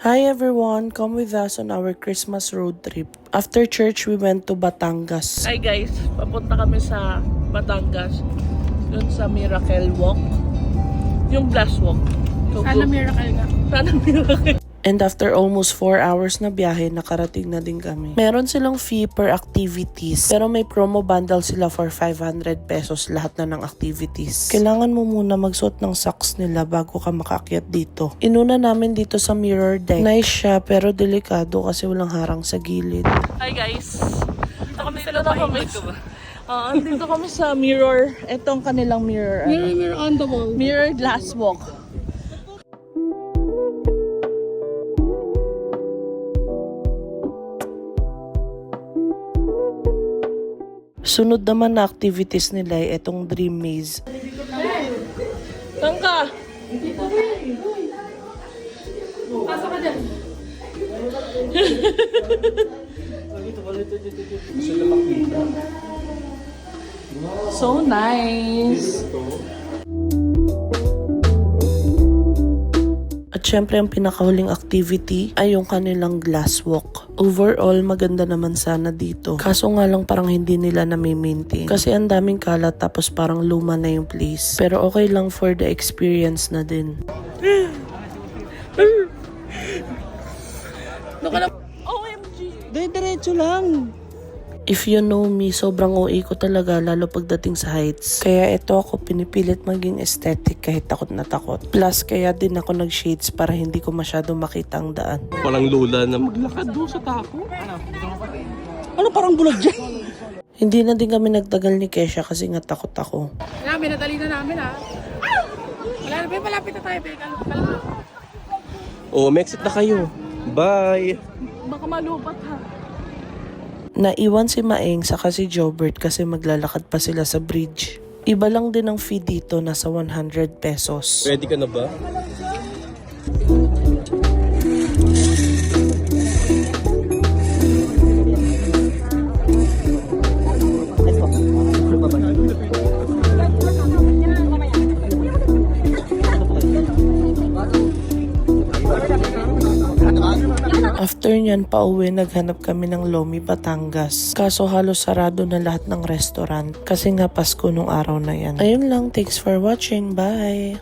Hi everyone! Come with us on our Christmas road trip. After church, we went to Batangas. Hi guys! Papunta kami sa Batangas. Doon sa Miracle Walk. Yung Blast Walk. So, Sana miracle nga. Sana miracle. And after almost 4 hours na biyahe, nakarating na din kami. Meron silang fee per activities, pero may promo bundle sila for 500 pesos lahat na ng activities. Kailangan mo muna magsuot ng socks nila bago ka makaakyat dito. Inuna namin dito sa mirror deck. Nice siya, pero delikado kasi walang harang sa gilid. Hi guys! Dito kami sa mirror. Ito ang kanilang mirror. Mirror on the wall. Mirror glass walk. Sunod naman na activities nila ay itong Dream Maze. Saan ka? Pasok ka dyan. So nice! At syempre, ang pinakahuling activity ay yung kanilang glass walk. Overall, maganda naman sana dito. Kaso nga lang parang hindi nila na-maintain. Kasi ang daming kalat tapos parang luma na yung place. Pero okay lang for the experience na din. OMG! Diretso lang! If you know me, sobrang OA ko talaga lalo pagdating sa heights. Kaya ito ako pinipilit maging aesthetic kahit takot na takot. Plus, kaya din ako nag-shades para hindi ko masyado makita ang daan. Walang lula na maglakad doon sa tako. Ano parang bulag dyan? Hindi na din kami nagtagal ni Kesha kasi nga takot ako. Kaya, minadali na namin ha. Wala na ba, malapit na tayo. Oh, may exit na kayo. Bye! Baka malupat ha. Naiwan si Maeng saka si Jobert kasi maglalakad pa sila sa bridge. Iba lang din ang fee dito, nasa 100 pesos. Ready ka na ba? After nyan, pauwi, naghanap kami ng Lomi, Batangas. Kaso halos sarado na lahat ng restaurant kasi nga Pasko nung araw na yan. Ayun lang, thanks for watching, bye!